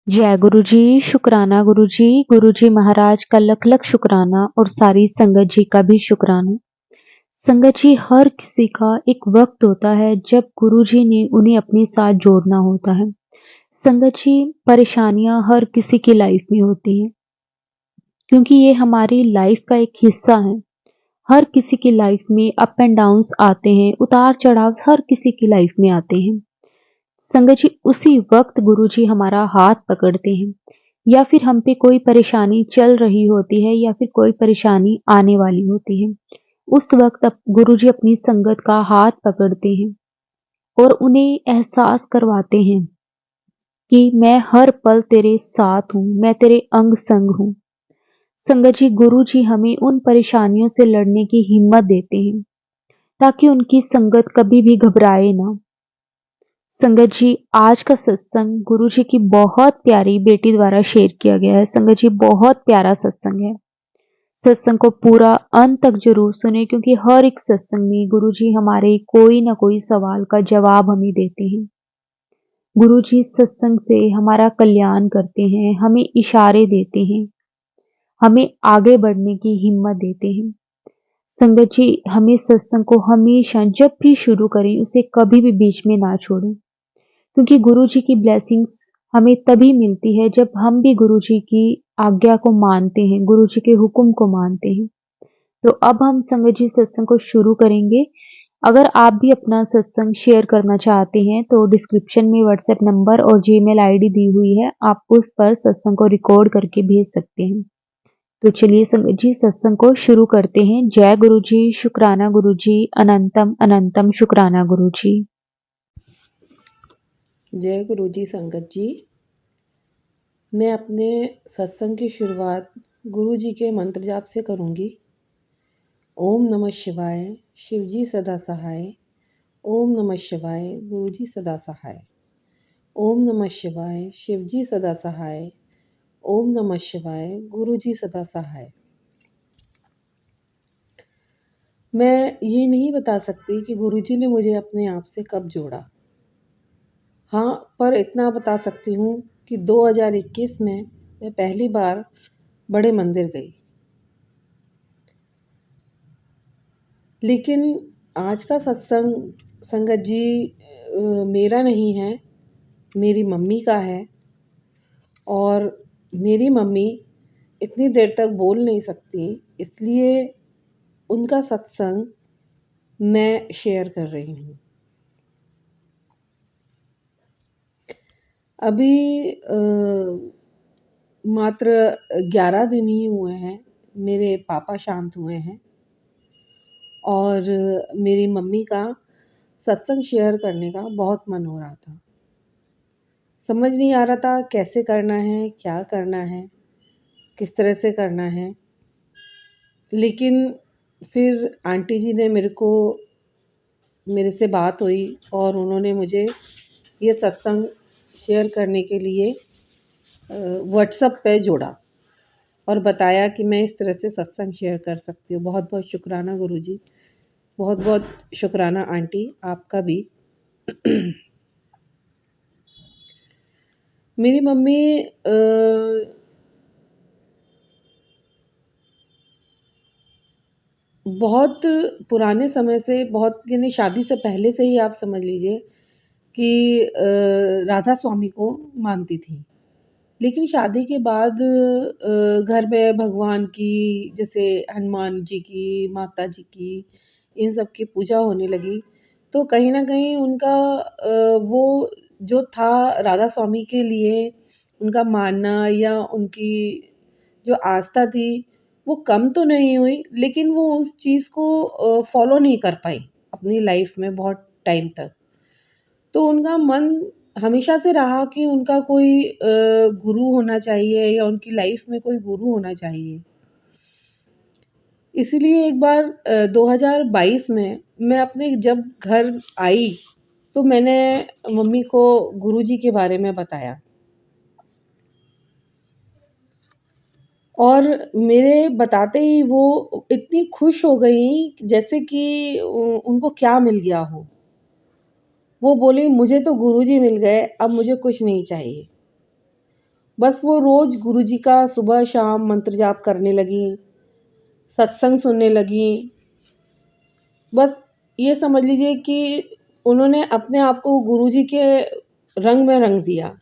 जय गुरु जी, शुक्राना गुरु जी, गुरु जी महाराज का लख लख शुक्राना और सारी संगत जी का भी शुक्राना। संगत जी, हर किसी का एक वक्त होता है जब गुरु जी ने उन्हें अपने साथ जोड़ना होता है। संगत जी, परेशानियां हर किसी की लाइफ में होती हैं क्योंकि ये हमारी लाइफ का एक हिस्सा है। हर किसी की लाइफ में अप एंड डाउन्स आते हैं, उतार चढ़ाव हर किसी की लाइफ में आते हैं। संगत जी, उसी वक्त गुरु जी हमारा हाथ पकड़ते हैं या फिर हम पे कोई परेशानी चल रही होती है या फिर कोई परेशानी आने वाली होती है। उस वक्त गुरु जी अपनी संगत का हाथ पकड़ते हैं और उन्हें एहसास करवाते हैं कि मैं हर पल तेरे साथ हूँ, मैं तेरे अंग संग हूँ। संगत जी, गुरु जी हमें उन परेशानियों से लड़ने की हिम्मत देते हैं ताकि उनकी संगत कभी भी घबराए ना। संगत जी, आज का सत्संग गुरु जी की बहुत प्यारी बेटी द्वारा शेयर किया गया है। संगत जी, बहुत प्यारा सत्संग है। सत्संग को पूरा अंत तक जरूर सुने क्योंकि हर एक सत्संग में गुरु जी हमारे कोई ना कोई सवाल का जवाब हमें देते हैं। गुरु जी सत्संग से हमारा कल्याण करते हैं, हमें इशारे देते हैं, हमें आगे बढ़ने की हिम्मत देते हैं। संगत जी, हमें सत्संग को हमेशा जब भी शुरू करें उसे कभी भी बीच में ना छोड़ें क्योंकि गुरु जी की ब्लेसिंग्स हमें तभी मिलती है जब हम भी गुरु जी की आज्ञा को मानते हैं, गुरु जी के हुक्म को मानते हैं। तो अब हम संगत जी सत्संग को शुरू करेंगे। अगर आप भी अपना सत्संग शेयर करना चाहते हैं तो डिस्क्रिप्शन में व्हाट्सएप नंबर और जीमेल आईडी दी हुई है, आप उस पर सत्संग को रिकॉर्ड करके भेज सकते हैं। तो चलिए संगत जी सत्संग को शुरू करते हैं। जय गुरु जी, शुक्राना गुरु जी, अनंतम अनंतम शुक्राना गुरु जी। जय गुरु जी। संगत जी, मैं अपने सत्संग की शुरुआत गुरु जी के मंत्र जाप से करूंगी। ओम नमः शिवाय, शिव जी सदा सहाय। ओम नमः शिवाय, गुरु जी सदा सहाय। ओम नमः शिवाय, शिव जी सदा सहाय। ओम नमः शिवाय, गुरु जी सदा सहाय। मैं ये नहीं बता सकती कि गुरु जी ने मुझे अपने आप से कब जोड़ा। हाँ, पर इतना बता सकती हूँ कि 2021 में मैं पहली बार बड़े मंदिर गई। लेकिन आज का सत्संग संगत जी मेरा नहीं है, मेरी मम्मी का है। और मेरी मम्मी इतनी देर तक बोल नहीं सकती, इसलिए उनका सत्संग मैं शेयर कर रही हूँ। अभी मात्र 11 दिन ही हुए हैं मेरे पापा शांत हुए हैं और मेरी मम्मी का सत्संग शेयर करने का बहुत मन हो रहा था। समझ नहीं आ रहा था कैसे करना है, क्या करना है, किस तरह से करना है। लेकिन फिर आंटी जी ने मेरे से बात हुई और उन्होंने मुझे ये सत्संग शेयर करने के लिए व्हाट्सएप पे जोड़ा और बताया कि मैं इस तरह से सत्संग शेयर कर सकती हूँ। बहुत बहुत शुक्राना गुरुजी, बहुत बहुत शुक्राना आंटी आपका भी। मेरी मम्मी बहुत पुराने समय से, बहुत यानी शादी से पहले से ही आप समझ लीजिए कि राधा स्वामी को मानती थी। लेकिन शादी के बाद घर में भगवान की, जैसे हनुमान जी की, माता जी की, इन सब की पूजा होने लगी। तो कहीं न कहीं उनका वो जो था राधा स्वामी के लिए उनका मानना या उनकी जो आस्था थी, वो कम तो नहीं हुई, लेकिन वो उस चीज़ को फ़ॉलो नहीं कर पाई अपनी लाइफ़ में बहुत टाइम तक। तो उनका मन हमेशा से रहा कि उनका कोई गुरु होना चाहिए या उनकी लाइफ़ में कोई गुरु होना चाहिए। इसीलिए एक बार 2022 में मैं अपने जब घर आई, तो मैंने मम्मी को गुरुजी के बारे में बताया। और मेरे बताते ही वो इतनी खुश हो गईं जैसे कि उनको क्या मिल गया हो। वो बोली, मुझे तो गुरुजी मिल गए, अब मुझे कुछ नहीं चाहिए। बस वो रोज़ गुरुजी का सुबह-शाम मंत्र जाप करने लगीं, सत्संग सुनने लगीं। बस ये समझ लीजिए कि उन्होंने अपने आप को गुरुजी के रंग में रंग दिया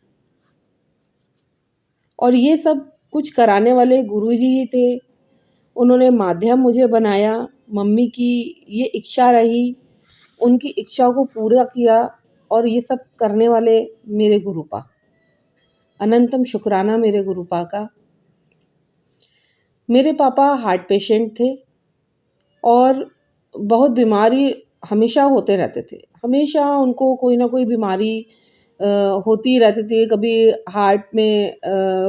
और ये सब कुछ कराने वाले गुरुजी ही थे। उन्होंने माध्यम मुझे बनाया, मम्मी की ये इच्छा रही, उनकी इच्छा को पूरा किया और ये सब करने वाले मेरे गुरुपा। अनंतम शुक्राना मेरे गुरुपा का। मेरे पापा हार्ट पेशेंट थे और बहुत बीमारी हमेशा होते रहते थे। हमेशा उनको कोई ना कोई बीमारी होती रहती थी। कभी हार्ट में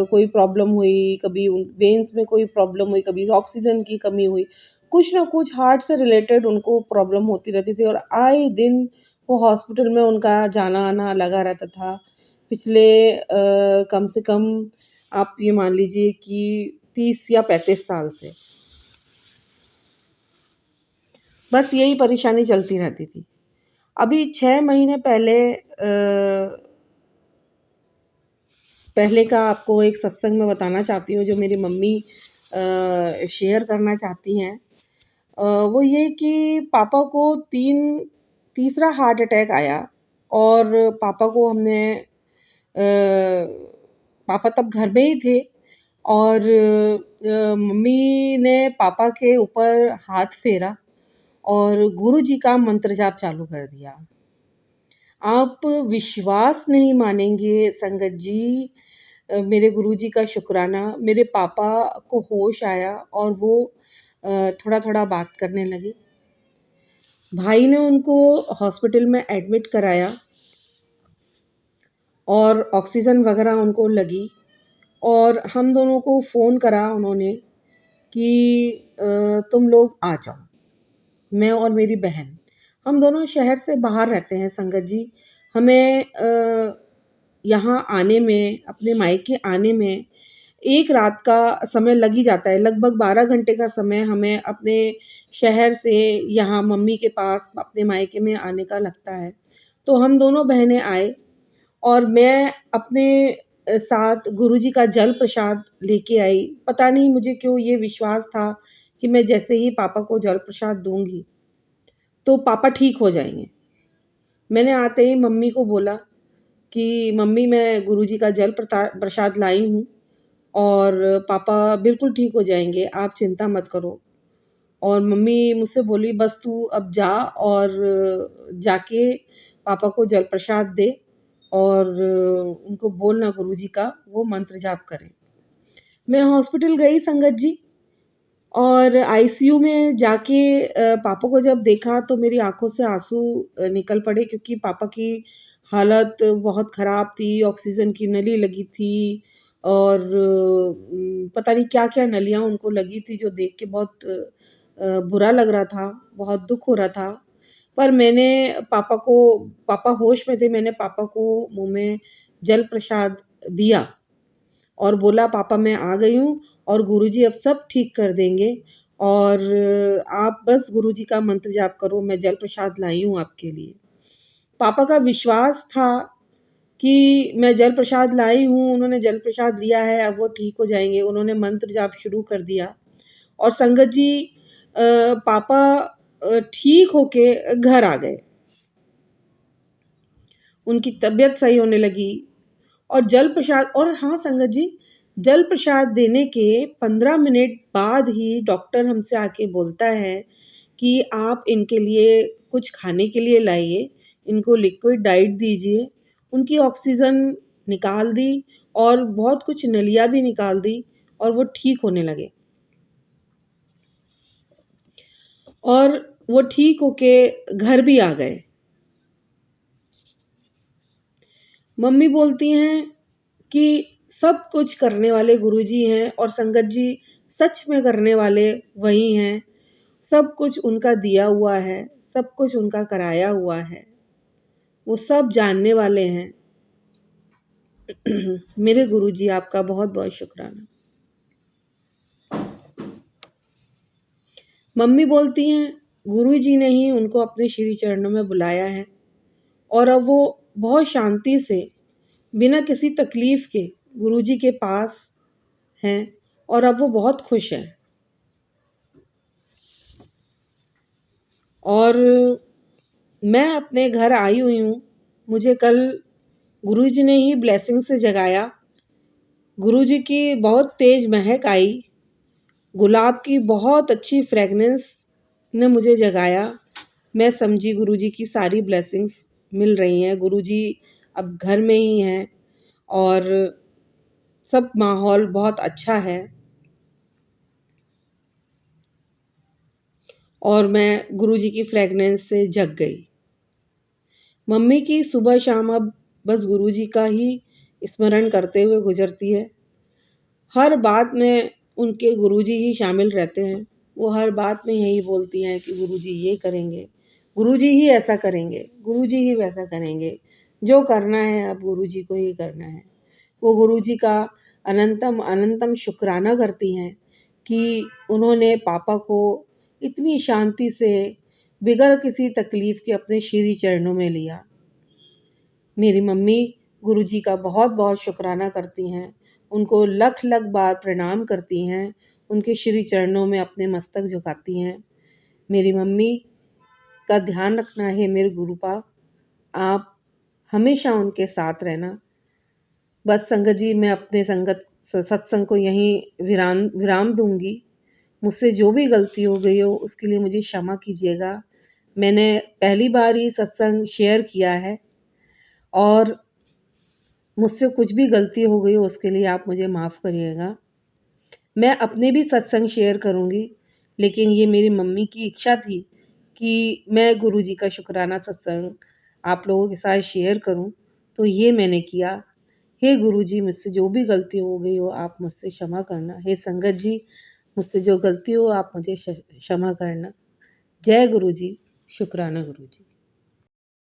कोई प्रॉब्लम हुई, कभी वेन्स में कोई प्रॉब्लम हुई, कभी ऑक्सीजन की कमी हुई। कुछ ना कुछ हार्ट से रिलेटेड उनको प्रॉब्लम होती रहती थी और आए दिन वो हॉस्पिटल में उनका जाना-आना लगा रहता था। पिछले कम से कम आप ये मान लीजिए कि 30 या 35 साल से। बस यही परेशानी चलती रहती थी। अभी 6 महीने पहले का आपको एक सत्संग मैं बताना चाहती हूँ जो मेरी मम्मी शेयर करना चाहती हैं। वो ये कि पापा को तीसरा हार्ट अटैक आया और पापा को हमने पापा तब घर में ही थे और मम्मी ने पापा के ऊपर हाथ फेरा और गुरुजी का मंत्र जाप चालू कर दिया। आप विश्वास नहीं मानेंगे संगत जी, मेरे गुरुजी का शुक्राना, मेरे पापा को होश आया और वो थोड़ा-थोड़ा बात करने लगे। भाई ने उनको हॉस्पिटल में एडमिट कराया और ऑक्सीजन वगैरह उनको लगी और हम दोनों को फ़ोन करा उन्होंने कि तुम लोग आ जाओ, मैं और मेरी बहन। हम दोनों शहर से बाहर रहते हैं संगत जी। हमें यहाँ आने में, अपने मायके आने में 1 रात का समय लग ही जाता है। लगभग 12 घंटे का समय हमें अपने शहर से यहाँ मम्मी के पास अपने मायके में आने का लगता है। तो हम दोनों बहनें आए और मैं अपने साथ गुरुजी का जल प्रसाद लेके आई। पता नहीं मुझे क्यों ये विश्वास था कि मैं जैसे ही पापा को जल प्रसाद दूँगी, तो पापा ठीक हो जाएँगे। मैंने आते ही मम्मी को बोला कि मम्मी मैं गुरुजी का जल प्रसाद लाई हूँ और पापा बिल्कुल ठीक हो जाएँगे, आप चिंता मत करो। और मम्मी मुझसे बोली बस तू अब जा और जाके पापा को जल प्रसाद दे और उनको बोलना गुरुजी का वो मंत्र जाप करें। मैं हॉस्पिटल गई संगत जी और आईसीयू में जाके पापा को जब देखा तो मेरी आँखों से आँसू निकल पड़े क्योंकि पापा की हालत बहुत ख़राब थी, ऑक्सीजन की नली लगी थी और पता नहीं क्या-क्या नलियाँ उनको लगी थी जो देख के बहुत बुरा लग रहा था, बहुत दुःख हो रहा था। पर मैंने पापा होश में थे, मैंने पापा को मुँह में जल प्रसाद दिया और बोला पापा मैं आ गई हूँ और गुरुजी अब सब ठीक कर देंगे और आप बस गुरुजी का मंत्र जाप करो, मैं जल प्रसाद लाई हूँ आपके लिए। पापा का विश्वास था कि मैं जल प्रसाद लाई हूँ, उन्होंने जल प्रसाद लिया है, अब वो ठीक हो जाएँगे। उन्होंने मंत्र जाप शुरू कर दिया और संगत जी पापा ठीक होके घर आ गए। उनकी तबीयत सही होने लगी और जल प्रसाद और हाँ संगत जी, जल प्रसाद देने के 15 मिनट बाद ही डॉक्टर हमसे आके बोलता है कि आप इनके लिए कुछ खाने के लिए लाइए, इनको लिक्विड डाइट दीजिए। उनकी ऑक्सीजन निकाल दी और बहुत कुछ नलिया भी निकाल दी और वो ठीक होने लगे। और वो ठीक होके घर भी आ गए। मम्मी बोलती हैं कि सब कुछ करने वाले गुरुजी हैं और संगत जी सच में करने वाले वही हैं। सब कुछ उनका दिया हुआ है, सब कुछ उनका कराया हुआ है। वो सब जानने वाले हैं। मेरे गुरुजी आपका बहुत-बहुत शुक्राना। मम्मी बोलती हैं गुरुजी ने ही उनको अपने श्री चरणों में बुलाया है और अब वो बहुत शांति से बिना किसी तकलीफ़ के गुरुजी के पास हैं और अब वो बहुत खुश हैं। और मैं अपने घर आई हुई हूँ। मुझे कल गुरुजी ने ही ब्लेसिंग से जगाया। गुरुजी की बहुत तेज़ महक आई। गुलाब की बहुत अच्छी फ्रेगनेंस ने मुझे जगाया। मैं समझी गुरुजी की सारी ब्लेसिंग्स मिल रही हैं। गुरुजी अब घर में ही हैं और सब माहौल बहुत अच्छा है। और मैं गुरुजी की फ्रेगनेंस से जग गई। मम्मी की सुबह शाम अब बस गुरुजी का ही स्मरण करते हुए गुजरती है। हर बात में उनके गुरुजी ही शामिल रहते हैं। वो हर बात में यही बोलती हैं कि गुरुजी ये करेंगे, गुरुजी ही ऐसा करेंगे, गुरुजी ही वैसा करेंगे। जो करना है अब गुरुजी को ही करना है। वो गुरुजी का अनंतम अनंतम शुक्राना करती हैं कि उन्होंने पापा को इतनी शांति से बिगर किसी तकलीफ़ के अपने श्री चरणों में लिया। मेरी मम्मी गुरुजी का बहुत-बहुत शुक्राना करती हैं। उनको लख-लख बार प्रणाम करती हैं। उनके श्री चरणों में अपने मस्तक झुकाती हैं। मेरी मम्मी का ध्यान रखना हे मेरे गुरुपा, आप हमेशा उनके साथ रहना। बस संगत जी, मैं अपने सत्संग को यहीं विराम दूँगी। मुझसे जो भी गलती हो गई हो उसके लिए मुझे क्षमा कीजिएगा। मैंने पहली बार ही सत्संग शेयर किया है और मुझसे कुछ भी गलती हो गई हो उसके लिए आप मुझे माफ़ करिएगा। मैं अपने भी सत्संग शेयर करूँगी, लेकिन ये मेरी मम्मी की इच्छा थी कि मैं गुरुजी का शुक्राना सत्संग आप लोगों के साथ शेयर करूँ, तो ये मैंने किया। हे गुरुजी, मुझसे जो भी गलती हो गई हो आप मुझसे क्षमा करना। हे संगत जी, मुझसे जो गलती हो आप मुझे क्षमा करना। जय गुरुजी, शुक्राना गुरुजी।